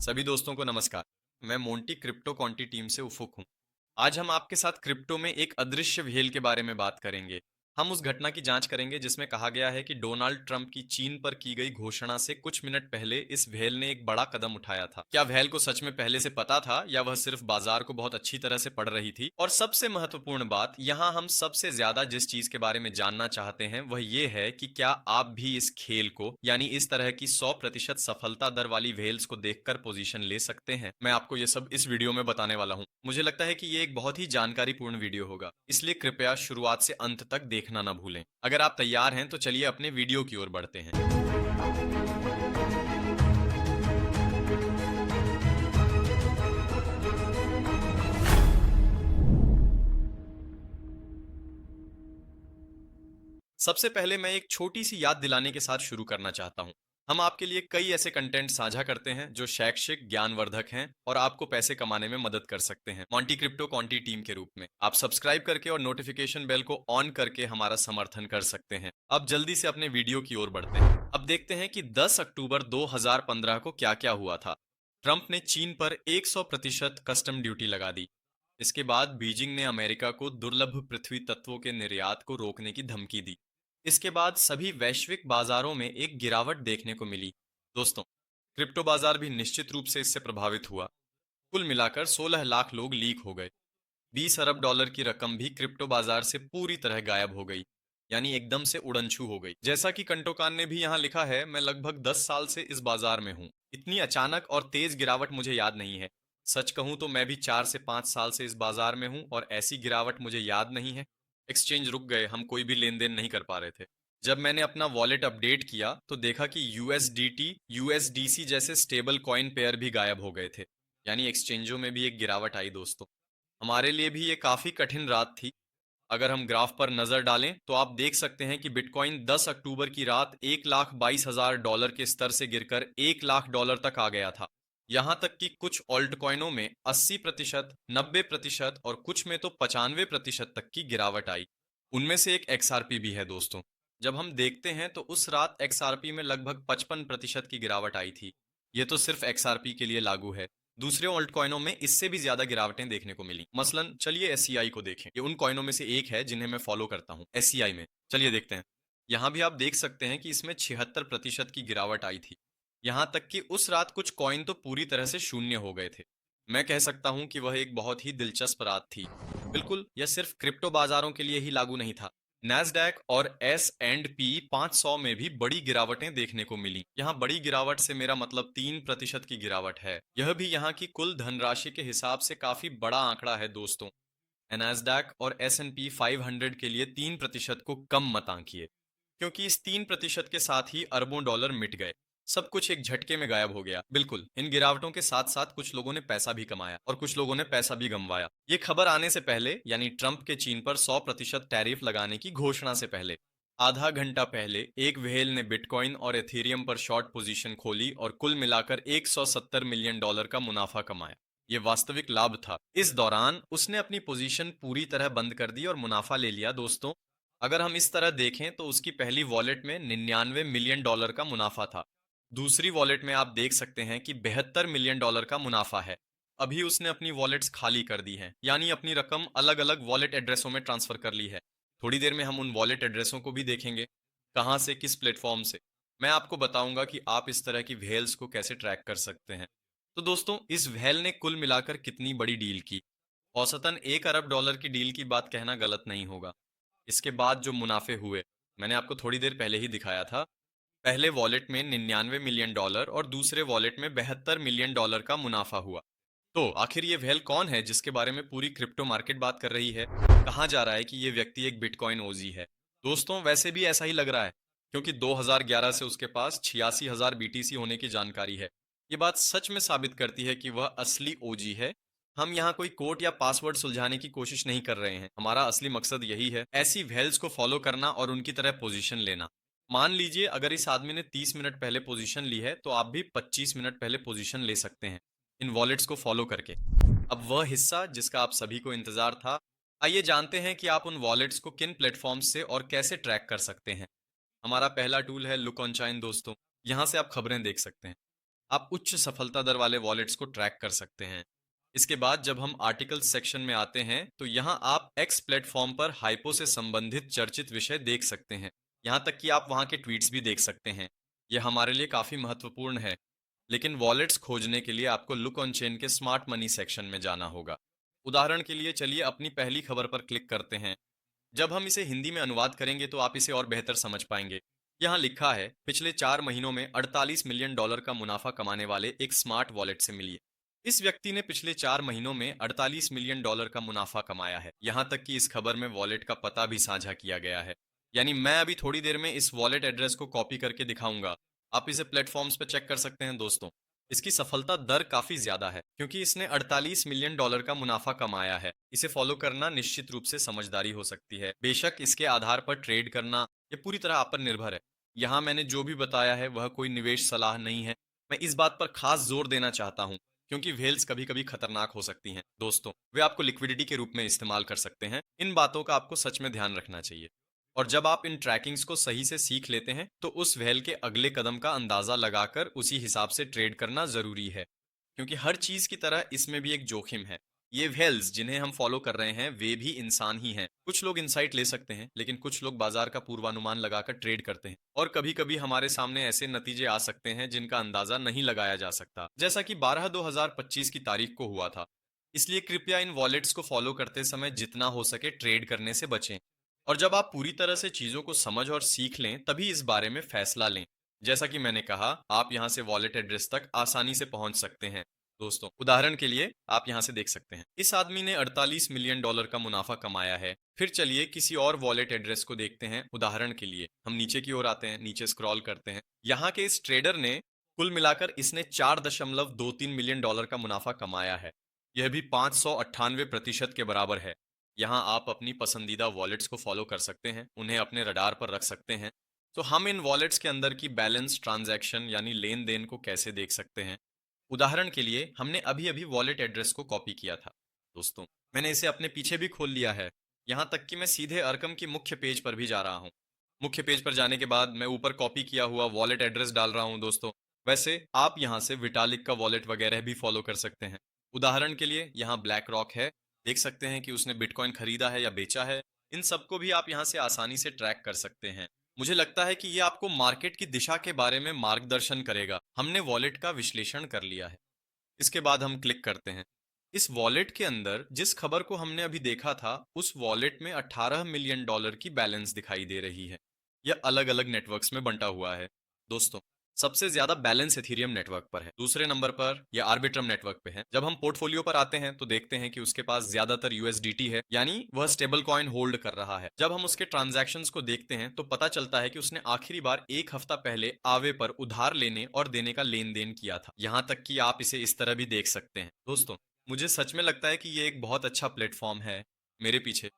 सभी दोस्तों को नमस्कार। मैं मोंटी क्रिप्टो क्वांटी टीम से उफुक हूँ। आज हम आपके साथ क्रिप्टो में एक अदृश्य व्हेल के बारे में बात करेंगे। हम उस घटना की जांच करेंगे जिसमें कहा गया है कि डोनाल्ड ट्रंप की चीन पर की गई घोषणा से कुछ मिनट पहले इस व्हेल ने एक बड़ा कदम उठाया था। क्या व्हेल को सच में पहले से पता था या वह सिर्फ बाजार को बहुत अच्छी तरह से पढ़ रही थी? और सबसे महत्वपूर्ण बात, यहाँ हम सबसे ज्यादा जिस चीज के बारे में जानना चाहते हैं वह ये है कि क्या आप भी इस खेल को, यानी इस तरह की 100% सफलता दर वाली व्हेल्स को देखकर पोजीशन ले सकते हैं। मैं आपको ये सब इस वीडियो में बताने वाला हूँ। मुझे लगता है कि ये एक बहुत ही जानकारीपूर्ण वीडियो होगा, इसलिए कृपया शुरुआत से अंत तक देखना ना भूलें। अगर आप तैयार हैं तो चलिए अपने वीडियो की ओर बढ़ते हैं। सबसे पहले मैं एक छोटी सी याद दिलाने के साथ शुरू करना चाहता हूँ। हम आपके लिए कई ऐसे कंटेंट साझा करते हैं जो शैक्षिक ज्ञानवर्धक हैं और आपको पैसे कमाने में मदद कर सकते हैं, मोंटी क्रिप्टो क्वांटी टीम के रूप में। आप सब्सक्राइब करके और नोटिफिकेशन बेल को ऑन करके हमारा समर्थन कर सकते हैं। अब जल्दी से अपने वीडियो की ओर बढ़ते हैं। अब देखते हैं कि 10 अक्टूबर 2015 को क्या क्या हुआ था। ट्रंप ने चीन पर 100% कस्टम ड्यूटी लगा दी। इसके बाद बीजिंग ने अमेरिका को दुर्लभ पृथ्वी तत्वों के निर्यात को रोकने की धमकी दी। इसके बाद सभी वैश्विक बाजारों में एक गिरावट देखने को मिली। दोस्तों, क्रिप्टो बाजार भी निश्चित रूप से इससे प्रभावित हुआ। कुल मिलाकर 16 लाख लोग लीक हो गए। 20 अरब डॉलर की रकम भी क्रिप्टो बाजार से पूरी तरह गायब हो गई, यानी एकदम से उड़नछू हो गई। जैसा कि कंटोकान ने भी यहाँ लिखा है, मैं लगभग 10 साल से इस बाजार में हूँ। इतनी अचानक और तेज गिरावट मुझे याद नहीं है। सच कहूँ तो मैं भी 4 से 5 साल से इस बाजार में हूँ और ऐसी गिरावट मुझे याद नहीं है। एक्सचेंज रुक गए, हम कोई भी लेन देन नहीं कर पा रहे थे। जब मैंने अपना वॉलेट अपडेट किया तो देखा कि यूएसडीटी, यूएसडीसी जैसे स्टेबल कॉइन पेयर भी गायब हो गए थे, यानी एक्सचेंजों में भी एक गिरावट आई दोस्तों। हमारे लिए भी ये काफी कठिन रात थी। अगर हम ग्राफ पर नजर डालें तो आप देख सकते हैं कि बिटकॉइन 10 अक्टूबर की रात 1,22,000 डॉलर के स्तर से गिरकर 1 लाख डॉलर तक आ गया था। यहां तक कि कुछ ऑल्ट कॉइनों में 80%, 90% और कुछ में तो 95% तक की गिरावट आई। उनमें से एक एक्सआरपी भी है दोस्तों। जब हम देखते हैं तो उस रात एक्सआरपी में लगभग 55% की गिरावट आई थी। ये तो सिर्फ एक्सआरपी के लिए लागू है। दूसरे ऑल्ट कॉइनों में इससे भी ज्यादा गिरावटें देखने को मिली। मसलन चलिए एससीआई को देखें। ये उन कॉइनों में से एक है जिन्हें मैं फॉलो करता हूँ, एससीआई में। चलिए देखते हैं। यहाँ भी आप देख सकते हैं कि इसमें 76% की गिरावट आई थी। यहाँ तक कि उस रात कुछ कॉइन तो पूरी तरह से शून्य हो गए थे। मैं कह सकता हूँ कि वह एक बहुत ही दिलचस्प रात थी। बिल्कुल, यह सिर्फ क्रिप्टो बाजारों के लिए ही लागू नहीं था। नैस्डैक और S&P 500 में भी बड़ी गिरावटें देखने को मिली। यहाँ बड़ी गिरावट से मेरा मतलब 3% की गिरावट है। यह भी यहाँ की कुल धनराशि के हिसाब से काफी बड़ा आंकड़ा है दोस्तों। नैस्डैक और S&P 500 के लिए 3% को कम मत आंकिए, क्योंकि इस 3% के साथ ही अरबों डॉलर मिट गए। सब कुछ एक झटके में गायब हो गया। बिल्कुल, इन गिरावटों के साथ साथ कुछ लोगों ने पैसा भी कमाया और कुछ लोगों ने पैसा भी गंवाया। ये खबर आने से पहले, यानी ट्रंप के चीन पर 100% टैरिफ लगाने की घोषणा से पहले, आधा घंटा पहले एक व्हेल ने बिटकॉइन और एथेरियम पर शॉर्ट पोजीशन खोली और कुल मिलाकर 170 मिलियन डॉलर का मुनाफा कमाया। ये वास्तविक लाभ था। इस दौरान उसने अपनी पोजीशन पूरी तरह बंद कर दी और मुनाफा ले लिया दोस्तों। अगर हम इस तरह देखें तो उसकी पहली वॉलेट में 99 मिलियन डॉलर का मुनाफा था। दूसरी वॉलेट में आप देख सकते हैं कि 72 मिलियन डॉलर का मुनाफा है। अभी उसने अपनी वॉलेट्स खाली कर दी हैं, यानी अपनी रकम अलग अलग वॉलेट एड्रेसों में ट्रांसफर कर ली है। थोड़ी देर में हम उन वॉलेट एड्रेसों को भी देखेंगे, कहाँ से, किस प्लेटफॉर्म से। मैं आपको बताऊंगा कि आप इस तरह की व्हेल्स को कैसे ट्रैक कर सकते हैं। तो दोस्तों, इस व्हेल ने कुल मिलाकर कितनी बड़ी डील की? औसतन 1 अरब डॉलर की डील की बात कहना गलत नहीं होगा। इसके बाद जो मुनाफे हुए, मैंने आपको थोड़ी देर पहले ही दिखाया था। पहले वॉलेट में 99 मिलियन डॉलर और दूसरे वॉलेट में 72 मिलियन डॉलर का मुनाफा हुआ। तो आखिर ये व्हेल कौन है जिसके बारे में पूरी क्रिप्टो मार्केट बात कर रही है? कहा जा रहा है कि ये व्यक्ति एक बिटकॉइन ओजी है। दोस्तों, वैसे भी ऐसा ही लग रहा है, क्योंकि 2011 से उसके पास 86,000 बीटीसी होने की जानकारी है। ये बात सच में साबित करती है कि वह असली ओजी है। हम यहाँ कोई कोड या पासवर्ड सुलझाने की कोशिश नहीं कर रहे हैं। हमारा असली मकसद यही है, ऐसी व्हेल्स को फॉलो करना और उनकी तरह पोजीशन लेना। मान लीजिए अगर इस आदमी ने 30 मिनट पहले पोजीशन ली है, तो आप भी 25 मिनट पहले पोजीशन ले सकते हैं, इन वॉलेट्स को फॉलो करके। अब वह हिस्सा जिसका आप सभी को इंतजार था, आइए जानते हैं कि आप उन वॉलेट्स को किन प्लेटफॉर्म्स से और कैसे ट्रैक कर सकते हैं। हमारा पहला टूल है लुक ऑन चाइन दोस्तों। यहाँ से आप खबरें देख सकते हैं। आप उच्च सफलता दर वाले वॉलेट्स को ट्रैक कर सकते हैं। इसके बाद जब हम आर्टिकल्स सेक्शन में आते हैं तो यहाँ आप एक्स प्लेटफॉर्म पर हाइपो से संबंधित चर्चित विषय देख सकते हैं। यहाँ तक कि आप वहाँ के ट्वीट्स भी देख सकते हैं। यह हमारे लिए काफ़ी महत्वपूर्ण है। लेकिन वॉलेट्स खोजने के लिए आपको लुक ऑन चेन के स्मार्ट मनी सेक्शन में जाना होगा। उदाहरण के लिए चलिए अपनी पहली खबर पर क्लिक करते हैं। जब हम इसे हिंदी में अनुवाद करेंगे तो आप इसे और बेहतर समझ पाएंगे। यहाँ लिखा है, पिछले 4 महीनों में $48 मिलियन का मुनाफा कमाने वाले एक स्मार्ट वॉलेट से मिलिए। इस व्यक्ति ने पिछले 4 महीनों में $48 मिलियन का मुनाफा कमाया है। यहाँ तक कि इस खबर में वॉलेट का पता भी साझा किया गया है। यानी मैं अभी थोड़ी देर में इस वॉलेट एड्रेस को कॉपी करके दिखाऊंगा। आप इसे प्लेटफॉर्म्स पर चेक कर सकते हैं दोस्तों। इसकी सफलता दर काफी ज्यादा है क्योंकि इसने $48 मिलियन का मुनाफा कमाया है। इसे फॉलो करना निश्चित रूप से समझदारी हो सकती है। बेशक इसके आधार पर ट्रेड करना ये पूरी तरह आप पर निर्भर है। यहाँ मैंने जो भी बताया है वह कोई निवेश सलाह नहीं है। मैं इस बात पर खास जोर देना चाहता हूँ क्योंकि व्हेल्स कभी कभी खतरनाक हो सकती हैं दोस्तों। वे आपको लिक्विडिटी के रूप में इस्तेमाल कर सकते हैं। इन बातों का आपको सच में ध्यान रखना चाहिए। और जब आप इन ट्रैकिंग्स को सही से सीख लेते हैं तो उस व्हेल के अगले कदम का अंदाजा लगाकर उसी हिसाब से ट्रेड करना जरूरी है। क्योंकि हर चीज की तरह इसमें भी एक जोखिम है। ये व्हेल्स जिन्हें हम फॉलो कर रहे हैं वे भी इंसान ही हैं। कुछ लोग इंसाइट ले सकते हैं लेकिन कुछ लोग बाजार का पूर्वानुमान लगाकर ट्रेड करते हैं और कभी कभी हमारे सामने ऐसे नतीजे आ सकते हैं जिनका अंदाजा नहीं लगाया जा सकता, जैसा कि 12/2025 की तारीख को हुआ था। इसलिए कृपया इन वॉलेट्स को फॉलो करते समय जितना हो सके ट्रेड करने से बचें। और जब आप पूरी तरह से चीजों को समझ और सीख लें तभी इस बारे में फैसला लें। जैसा कि मैंने कहा, आप यहाँ से वॉलेट एड्रेस तक आसानी से पहुंच सकते हैं दोस्तों। उदाहरण के लिए आप यहाँ से देख सकते हैं इस आदमी ने $48 मिलियन का मुनाफा कमाया है। फिर चलिए किसी और वॉलेट एड्रेस को देखते हैं। उदाहरण के लिए हम नीचे की ओर आते हैं, नीचे स्क्रॉल करते हैं। यहाँ के इस ट्रेडर ने कुल मिलाकर इसने $4.23 मिलियन का मुनाफा कमाया है। यह भी 598% के बराबर है। यहाँ आप अपनी पसंदीदा वॉलेट्स को फॉलो कर सकते हैं, उन्हें अपने रडार पर रख सकते हैं। तो हम इन वॉलेट्स के अंदर की बैलेंस ट्रांजैक्शन यानी लेन देन को कैसे देख सकते हैं। उदाहरण के लिए हमने अभी अभी वॉलेट एड्रेस को कॉपी किया था दोस्तों। मैंने इसे अपने पीछे भी खोल लिया है। यहाँ तक कि मैं सीधे अरकम की मुख्य पेज पर भी जा रहा हूँ। मुख्य पेज पर जाने के बाद मैं ऊपर कॉपी किया हुआ वॉलेट एड्रेस डाल रहा हूँ दोस्तों। वैसे आप यहाँ से विटालिक का वॉलेट वगैरह भी फॉलो कर सकते हैं। उदाहरण के लिए यहाँ ब्लैक रॉक है। देख सकते हैं कि उसने बिटकॉइन खरीदा है या बेचा है। इन सबको भी आप यहाँ से आसानी से ट्रैक कर सकते हैं। मुझे लगता है कि ये आपको मार्केट की दिशा के बारे में मार्गदर्शन करेगा। हमने वॉलेट का विश्लेषण कर लिया है। इसके बाद हम क्लिक करते हैं। इस वॉलेट के अंदर जिस खबर को हमने अभी देखा था उस वॉलेट में $18 मिलियन की बैलेंस दिखाई दे रही है। यह अलग अलग नेटवर्क्स में बंटा हुआ है दोस्तों। सबसे ज्यादा बैलेंस एथीरियम नेटवर्क पर है। दूसरे नंबर पर यह आर्बिट्रम नेटवर्क पे है। जब हम पोर्टफोलियो पर आते हैं तो देखते हैं कि उसके पास ज्यादातर यूएसडीटी है, यानी वह स्टेबल कॉइन होल्ड कर रहा है। जब हम उसके ट्रांजैक्शंस को देखते हैं तो पता चलता है कि उसने आखिरी बार 1 हफ्ता पहले आवे पर उधार लेने और देने का लेन देन किया था। यहाँ तक कि आप इसे इस तरह भी देख सकते हैं दोस्तों। मुझे सच में लगता है कि ये एक बहुत अच्छा प्लेटफॉर्म है। मेरे पीछे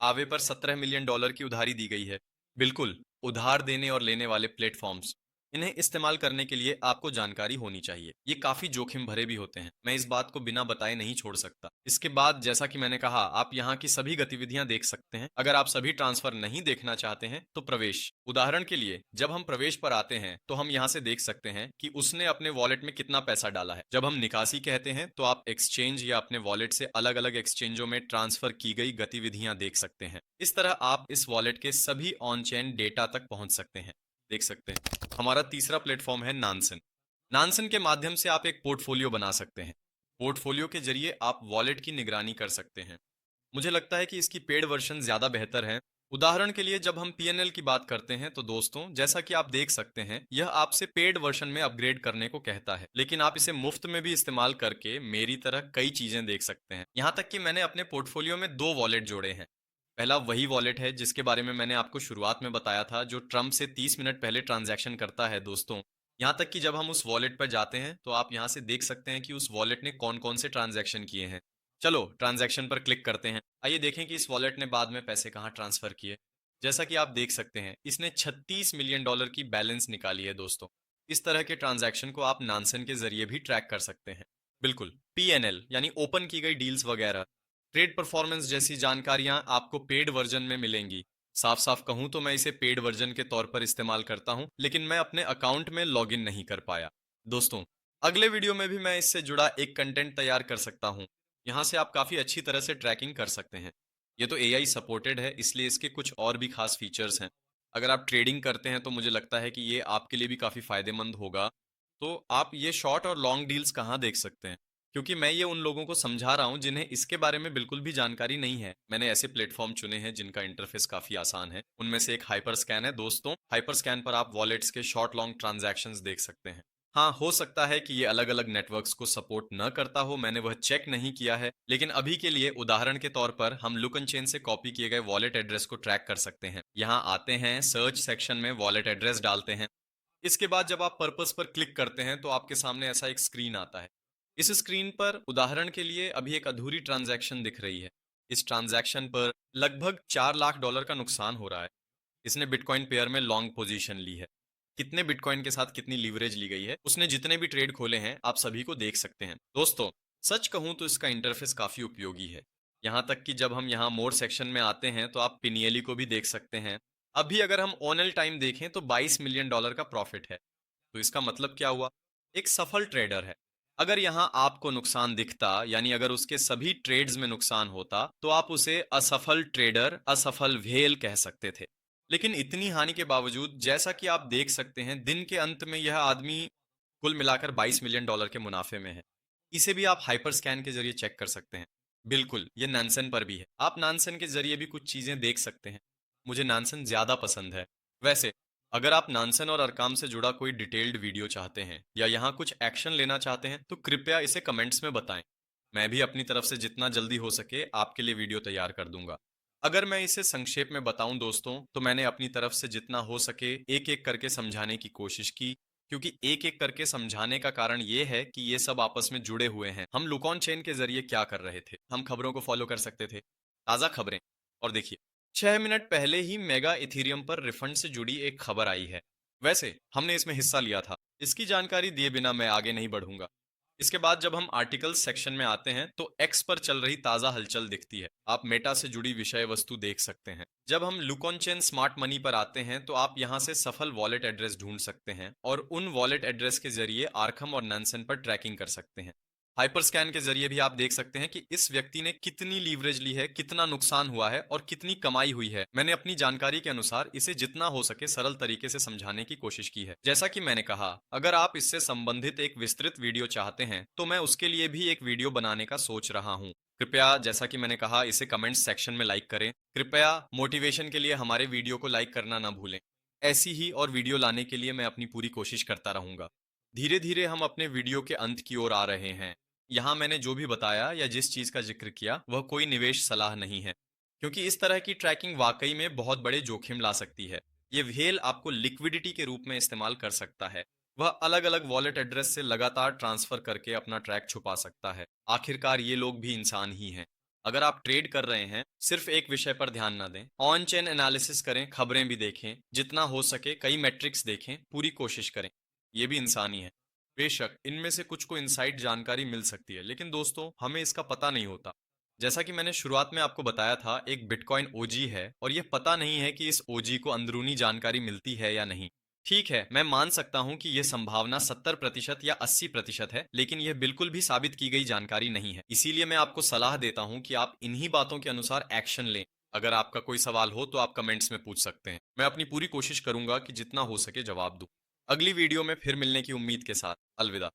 आवे पर $17 मिलियन की उधारी दी गई है। बिल्कुल, उधार देने और लेने वाले प्लेटफॉर्म्स, इन्हें इस्तेमाल करने के लिए आपको जानकारी होनी चाहिए। ये काफी जोखिम भरे भी होते हैं। मैं इस बात को बिना बताए नहीं छोड़ सकता। इसके बाद जैसा कि मैंने कहा, आप यहाँ की सभी गतिविधियां देख सकते हैं। अगर आप सभी ट्रांसफर नहीं देखना चाहते हैं तो प्रवेश। उदाहरण के लिए जब हम प्रवेश पर आते हैं तो हम यहाँ से देख सकते हैं कि उसने अपने वॉलेट में कितना पैसा डाला है। जब हम निकासी कहते हैं तो आप एक्सचेंज या अपने वॉलेट से अलग अलग एक्सचेंजों में ट्रांसफर की गई गतिविधियां देख सकते हैं। इस तरह आप इस वॉलेट के सभी ऑन चेन डेटा तक पहुंच सकते हैं। देख सकते हैं हमारा तीसरा प्लेटफॉर्म है नानसन। नानसन के माध्यम से आप एक पोर्टफोलियो बना सकते हैं। पोर्टफोलियो के जरिए आप वॉलेट की निगरानी कर सकते हैं। मुझे लगता है कि इसकी पेड वर्जन ज्यादा बेहतर है। उदाहरण के लिए जब हम पीएनएल की बात करते हैं तो दोस्तों, जैसा कि आप देख सकते हैं, यह आपसे पेड वर्जन में अपग्रेड करने को कहता है, लेकिन आप इसे मुफ्त में भी इस्तेमाल करके मेरी तरह कई चीजें देख सकते हैं। यहाँ तक कि मैंने अपने पोर्टफोलियो में 2 वॉलेट जोड़े हैं। पहला वही वॉलेट है जिसके बारे में मैंने आपको शुरुआत में बताया था, जो ट्रम्प से 30 मिनट पहले ट्रांजैक्शन करता है दोस्तों। यहाँ तक कि जब हम उस वॉलेट पर जाते हैं तो आप यहाँ से देख सकते हैं कि उस वॉलेट ने कौन कौन से ट्रांजैक्शन किए हैं। चलो ट्रांजैक्शन पर क्लिक करते हैं। आइए देखें कि इस वॉलेट ने बाद में पैसे कहाँ ट्रांसफर किए। जैसा कि आप देख सकते हैं, इसने $36 मिलियन की बैलेंस निकाली है दोस्तों। इस तरह के ट्रांजैक्शन को आप नानसन के जरिए भी ट्रैक कर सकते हैं। बिल्कुल, पीएनएल यानी ओपन की गई डील्स वगैरह, ट्रेड परफॉर्मेंस जैसी जानकारियां आपको पेड वर्जन में मिलेंगी। साफ साफ कहूं तो मैं इसे पेड वर्जन के तौर पर इस्तेमाल करता हूं, लेकिन मैं अपने अकाउंट में लॉगिन नहीं कर पाया दोस्तों। अगले वीडियो में भी मैं इससे जुड़ा एक कंटेंट तैयार कर सकता हूँ। यहाँ से आप काफ़ी अच्छी तरह से ट्रैकिंग कर सकते हैं। ये तो एआई सपोर्टेड है, इसलिए इसके कुछ और भी खास फीचर्स हैं। अगर आप ट्रेडिंग करते हैं तो मुझे लगता है कि ये आपके लिए भी काफ़ी फ़ायदेमंद होगा। तो आप ये शॉर्ट और लॉन्ग डील्स कहाँ देख सकते हैं? क्योंकि मैं ये उन लोगों को समझा रहा हूँ जिन्हें इसके बारे में बिल्कुल भी जानकारी नहीं है। मैंने ऐसे प्लेटफ़ॉर्म चुने हैं जिनका इंटरफ़ेस काफ़ी आसान है। उनमें से एक हाइपरस्कैन है दोस्तों। हाइपरस्कैन पर आप वॉलेट्स के शॉर्ट लॉन्ग ट्रांज़ैक्शंस देख सकते हैं। हाँ, हो सकता है कि ये अलग-अलग नेटवर्क्स को सपोर्ट न करता हो, मैंने वह चेक नहीं किया है। लेकिन अभी के लिए उदाहरण के तौर पर हम लुक एंड चेन से कॉपी किए गए वॉलेट एड्रेस को ट्रैक कर सकते हैं। यहाँ आते हैं, सर्च सेक्शन में वॉलेट एड्रेस डालते हैं। इसके बाद जब आप पर्पस पर क्लिक करते हैं तो आपके सामने ऐसा एक स्क्रीन आता है। इस स्क्रीन पर उदाहरण के लिए अभी एक अधूरी ट्रांजैक्शन दिख रही है। इस ट्रांजैक्शन पर लगभग 4 लाख डॉलर का नुकसान हो रहा है। इसने बिटकॉइन पेयर में लॉन्ग पोजीशन ली है। कितने बिटकॉइन के साथ कितनी लीवरेज ली गई है, उसने जितने भी ट्रेड खोले हैं, आप सभी को देख सकते हैं। दोस्तों, सच कहूं तो इसका इंटरफेस काफी उपयोगी है। यहाँ तक कि जब हम यहाँ मोर सेक्शन में आते हैं तो आप पिनियली को भी देख सकते हैं। अभी अगर हम ऑनल टाइम देखें तो 22 मिलियन डॉलर का प्रॉफिट है। तो इसका मतलब क्या हुआ? एक सफल ट्रेडर है। अगर यहाँ आपको नुकसान दिखता, यानी अगर उसके सभी ट्रेड्स में नुकसान होता, तो आप उसे असफल ट्रेडर, असफल व्हेल कह सकते थे। लेकिन इतनी हानि के बावजूद, जैसा कि आप देख सकते हैं, दिन के अंत में यह आदमी कुल मिलाकर 22 मिलियन डॉलर के मुनाफे में है। इसे भी आप हाइपर स्कैन के जरिए चेक कर सकते हैं। बिल्कुल, ये नानसेन पर भी है। आप नानसेन के जरिए भी कुछ चीजें देख सकते हैं। मुझे नानसेन ज्यादा पसंद है। वैसे, अगर आप नानसेन और अरकाम से जुड़ा कोई डिटेल्ड वीडियो चाहते हैं या यहाँ कुछ एक्शन लेना चाहते हैं, तो कृपया इसे कमेंट्स में बताएं। मैं भी अपनी तरफ से जितना जल्दी हो सके आपके लिए वीडियो तैयार कर दूंगा। अगर मैं इसे संक्षेप में बताऊं दोस्तों, तो मैंने अपनी तरफ से जितना हो सके एक-एक करके समझाने की कोशिश की, क्योंकि एक-एक करके समझाने का कारण ये है कि ये सब आपस में जुड़े हुए हैं। हम लुक ऑन चेन के जरिए क्या कर रहे थे? हम खबरों को फॉलो कर सकते थे, ताज़ा खबरें। और देखिए, 6 मिनट पहले ही मेगा इथीरियम पर रिफंड से जुड़ी एक खबर आई है। वैसे हमने इसमें हिस्सा लिया था। इसकी जानकारी दिए बिना मैं आगे नहीं बढ़ूंगा। इसके बाद जब हम आर्टिकल्स सेक्शन में आते हैं तो एक्स पर चल रही ताज़ा हलचल दिखती है। आप मेटा से जुड़ी विषय वस्तु देख सकते हैं। जब हम look on chain smart money पर आते हैं तो आप यहां से सफल वॉलेट एड्रेस ढूंढ सकते हैं और उन वॉलेट एड्रेस के जरिए आर्खम और नैनसन पर ट्रैकिंग कर सकते हैं। हाइपर स्कैन के जरिए भी आप देख सकते हैं कि इस व्यक्ति ने कितनी लीवरेज ली है, कितना नुकसान हुआ है और कितनी कमाई हुई है। मैंने अपनी जानकारी के अनुसार इसे जितना हो सके सरल तरीके से समझाने की कोशिश की है। जैसा कि मैंने कहा, अगर आप इससे संबंधित एक विस्तृत वीडियो चाहते हैं तो मैं उसके लिए भी एक वीडियो बनाने का सोच रहा हूँ। कृपया, जैसा कि मैंने कहा, इसे कमेंट सेक्शन में लाइक करें। कृपया मोटिवेशन के लिए हमारे वीडियो को लाइक करना ना भूलें। ऐसी ही और वीडियो लाने के लिए मैं अपनी पूरी कोशिश करता रहूंगा। धीरे धीरे हम अपने वीडियो के अंत की ओर आ रहे हैं। यहाँ मैंने जो भी बताया या जिस चीज का जिक्र किया वह कोई निवेश सलाह नहीं है, क्योंकि इस तरह की ट्रैकिंग वाकई में बहुत बड़े जोखिम ला सकती है। ये व्हेल आपको लिक्विडिटी के रूप में इस्तेमाल कर सकता है। वह अलग अलग वॉलेट एड्रेस से लगातार ट्रांसफर करके अपना ट्रैक छुपा सकता है। आखिरकार ये लोग भी इंसान ही हैं। अगर आप ट्रेड कर रहे हैं, सिर्फ एक विषय पर ध्यान ना दें। ऑन चेन एनालिसिस करें, खबरें भी देखें, जितना हो सके कई मैट्रिक्स देखें, पूरी कोशिश करें। ये भी इंसान ही है। बेशक इनमें से कुछ को इनसाइड जानकारी मिल सकती है, लेकिन दोस्तों हमें इसका पता नहीं होता। जैसा कि मैंने शुरुआत में आपको बताया था, एक बिटकॉइन ओजी है और यह पता नहीं है कि इस ओजी को अंदरूनी जानकारी मिलती है या नहीं। ठीक है, मैं मान सकता हूं कि यह संभावना 70% या 80% है, लेकिन यह बिल्कुल भी साबित की गई जानकारी नहीं है। इसीलिए मैं आपको सलाह देता हूं कि आप इन्हीं बातों के अनुसार एक्शन लें। अगर आपका कोई सवाल हो तो आप कमेंट्स में पूछ सकते हैं। मैं अपनी पूरी कोशिश करूंगा कि जितना हो सके जवाब दूं। अगली वीडियो में फिर मिलने की उम्मीद के साथ अलविदा।